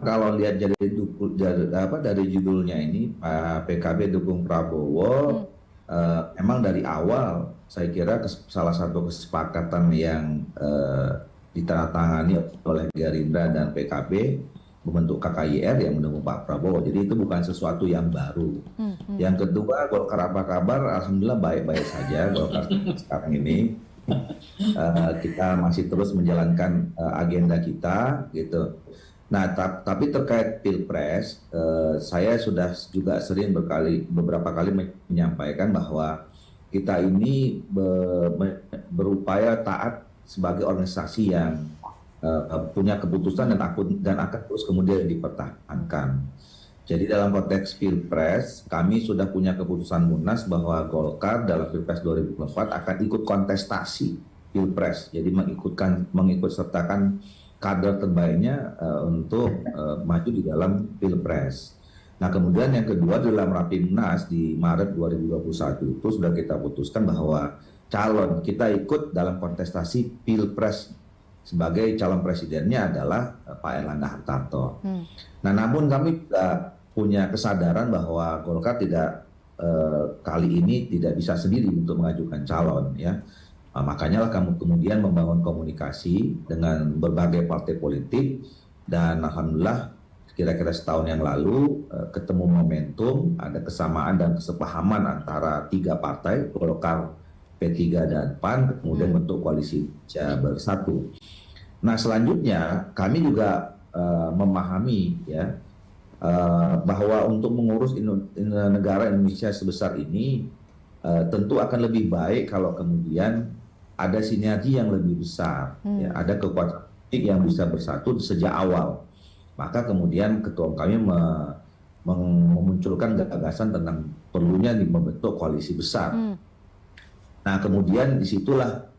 kalau lihat dari judulnya ini, PKB dukung Prabowo, emang dari awal saya kira salah satu kesepakatan yang ditandatangani oleh Gerindra dan PKB membentuk KKIR yang mendukung Pak Prabowo. Jadi itu bukan sesuatu yang baru. Yang kedua, Golkar apa kabar? Alhamdulillah baik-baik saja Golkar sekarang ini. Kita masih terus menjalankan agenda kita, gitu. Nah, tapi terkait Pilpres, saya sudah juga sering beberapa kali menyampaikan bahwa kita ini berupaya taat sebagai organisasi yang punya keputusan dan akan terus kemudian dipertahankan. Jadi dalam konteks Pilpres, kami sudah punya keputusan Munas bahwa Golkar dalam Pilpres 2024 akan ikut kontestasi Pilpres. Jadi mengikut sertakan kader terbaiknya untuk maju di dalam Pilpres. Nah, kemudian yang kedua dalam Rapimnas di Maret 2021 itu sudah kita putuskan bahwa calon kita ikut dalam kontestasi Pilpres sebagai calon presidennya adalah Pak Erlangga Hartarto. Nah, namun kami juga punya kesadaran bahwa Golkar kali ini tidak bisa sendiri untuk mengajukan calon, ya. Makanya lah kami kemudian membangun komunikasi dengan berbagai partai politik dan alhamdulillah kira-kira setahun yang lalu ketemu momentum, ada kesamaan dan kesepahaman antara tiga partai, Golkar, P3 dan PAN, kemudian bentuk koalisi bersatu. Nah, selanjutnya kami juga memahami, ya, bahwa untuk mengurus negara Indonesia sebesar ini tentu akan lebih baik kalau kemudian ada sinergi yang lebih besar, ya, ada kekuatan politik yang bisa bersatu sejak awal. Maka kemudian ketua kami memunculkan gagasan tentang perlunya membentuk koalisi besar. Nah, kemudian disitulah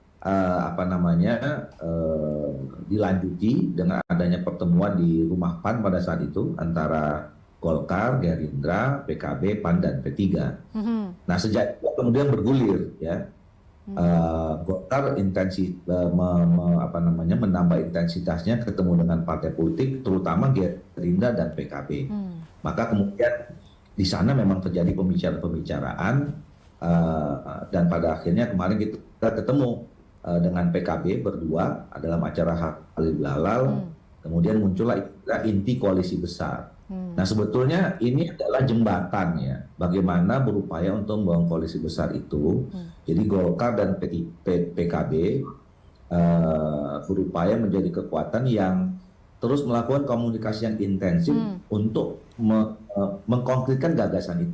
dilanjuti dengan adanya pertemuan di Rumah PAN pada saat itu antara Golkar, Gerindra, PKB, PAN dan P3. Nah, sejak itu kemudian bergulir, ya. Golkar menambah intensitasnya ketemu dengan partai politik, terutama Gerindra dan PKB. Maka kemudian di sana memang terjadi pembicaraan dan pada akhirnya kemarin kita ketemu dengan PKB berdua dalam acara Halil Bilal, kemudian muncullah inti koalisi besar. Nah, sebetulnya ini adalah jembatan, ya, bagaimana berupaya untuk membangun koalisi besar itu. Jadi Golkar dan PKB berupaya menjadi kekuatan yang terus melakukan komunikasi yang intensif untuk mengkonkretkan gagasan itu.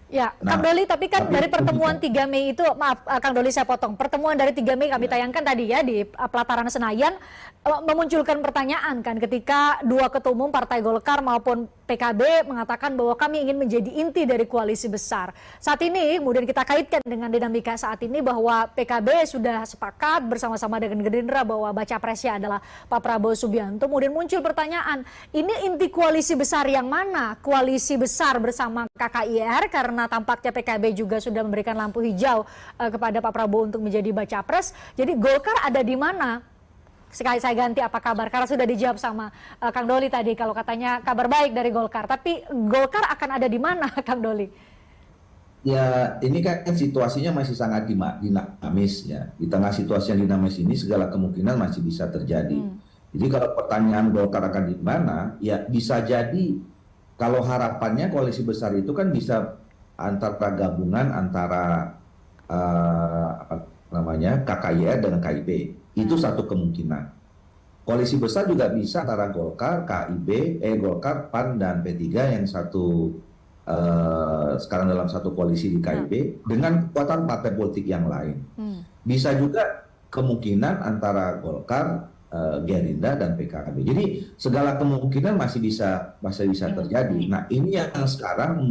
Ya, Kang Doli, tapi kan dari pertemuan 3 Mei itu, maaf Kang Doli saya potong, pertemuan dari 3 Mei kami tayangkan tadi, ya, di pelataran Senayan, memunculkan pertanyaan kan ketika dua ketua umum Partai Golkar maupun PKB mengatakan bahwa kami ingin menjadi inti dari koalisi besar. Saat ini kemudian kita kaitkan dengan dinamika saat ini bahwa PKB sudah sepakat bersama-sama dengan Gerindra bahwa baca presnya adalah Pak Prabowo Subianto. Kemudian muncul pertanyaan, ini inti koalisi besar yang mana? Koalisi besar bersama KKIR, karena tampaknya PKB juga sudah memberikan lampu hijau kepada Pak Prabowo untuk menjadi baca pres. Jadi Golkar ada di mana? Sekali saya ganti, apa kabar? Karena sudah dijawab sama Kang Doli tadi, kalau katanya kabar baik dari Golkar. Tapi Golkar akan ada di mana, Kang Doli? Ya, ini kan situasinya masih sangat dinamis, ya. Di tengah situasi yang dinamis ini segala kemungkinan masih bisa terjadi. Jadi kalau pertanyaan Golkar akan di mana, ya bisa jadi kalau harapannya koalisi besar itu kan bisa antara gabungan antara KKIR dengan KIB. Itu satu kemungkinan. Koalisi besar juga bisa antara Golkar, Golkar, PAN dan P3 yang sekarang dalam satu koalisi di KIB dengan kekuatan partai politik yang lain. Bisa juga kemungkinan antara Golkar, Gerindra dan PKB. Jadi segala kemungkinan masih bisa terjadi. Nah, ini yang sekarang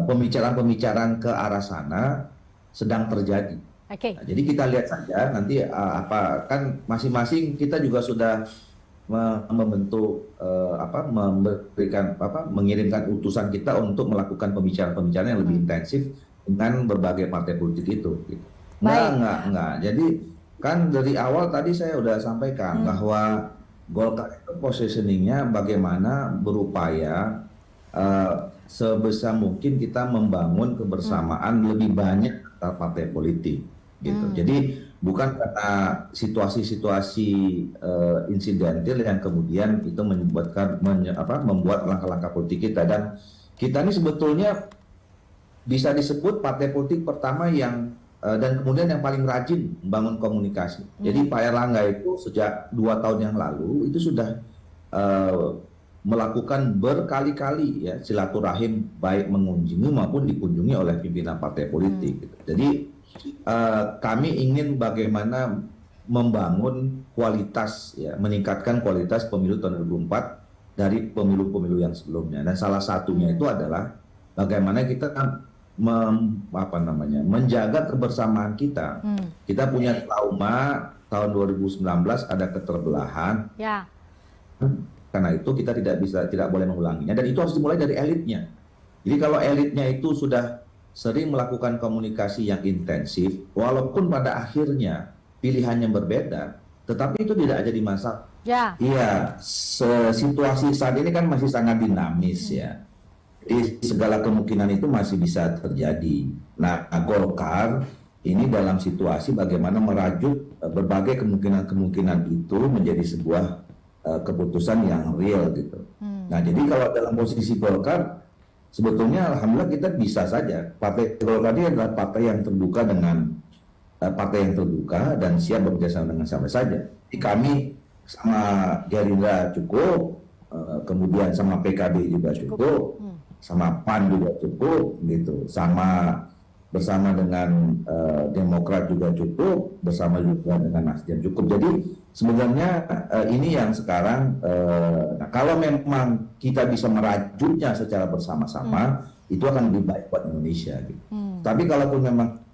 pembicaraan ke arah sana sedang terjadi. Nah, jadi kita lihat saja nanti kan masing-masing kita juga sudah mengirimkan utusan kita untuk melakukan pembicaraan yang lebih intensif dengan berbagai partai politik itu. Gitu. Enggak. Jadi kan dari awal tadi saya sudah sampaikan bahwa Golkar itu positioningnya bagaimana berupaya sebesar mungkin kita membangun kebersamaan lebih banyak antar partai politik gitu. Jadi bukan karena situasi-situasi insidentil yang kemudian itu membuat langkah-langkah politik kita, dan kita ini sebetulnya bisa disebut partai politik pertama yang dan kemudian yang paling rajin membangun komunikasi. Jadi Pak Erlangga itu sejak 2 tahun yang lalu itu sudah melakukan berkali-kali ya silaturahim, baik mengunjungi maupun dikunjungi oleh pimpinan partai politik. Gitu. Jadi kami ingin bagaimana membangun kualitas, ya, meningkatkan kualitas pemilu tahun 2024 dari pemilu-pemilu yang sebelumnya. Dan salah satunya itu adalah bagaimana kita menjaga kebersamaan kita. Kita punya trauma tahun 2019 ada keterbelahan. Ya. Karena itu kita tidak boleh mengulanginya, dan itu harus dimulai dari elitnya. Jadi kalau elitnya itu sudah sering melakukan komunikasi yang intensif, walaupun pada akhirnya pilihannya berbeda, tetapi itu tidak jadi masalah. Ya. Iya, situasi saat ini kan masih sangat dinamis ya. Jadi segala kemungkinan itu masih bisa terjadi. Nah, Golkar ini dalam situasi bagaimana merajut berbagai kemungkinan-kemungkinan itu menjadi sebuah keputusan yang real gitu. Nah, jadi kalau dalam posisi Golkar, sebetulnya alhamdulillah kita bisa saja. Partai Golkar ini adalah partai yang terbuka dan siap bekerjasama dengan siapa saja. Jadi kami sama Gerindra cukup, kemudian sama PKB juga cukup, sama PAN juga cukup, gitu. Bersama dengan Demokrat juga cukup, bersama juga dengan Nasdem cukup. Jadi sebenarnya ini yang sekarang, kalau memang kita bisa merajutnya secara bersama-sama, itu akan lebih baik buat Indonesia. Gitu. Tapi kalaupun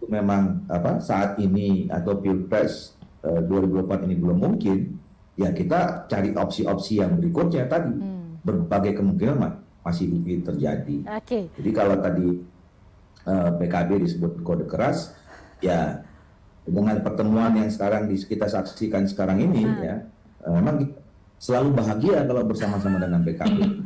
memang saat ini atau Pilpres 2024 ini belum mungkin, ya kita cari opsi-opsi yang berikutnya tadi. Berbagai kemungkinan masih mungkin terjadi. Jadi kalau tadi PKB disebut kode keras, ya dengan pertemuan yang sekarang kita saksikan sekarang ini, ya memang selalu bahagia kalau bersama-sama dengan PKB.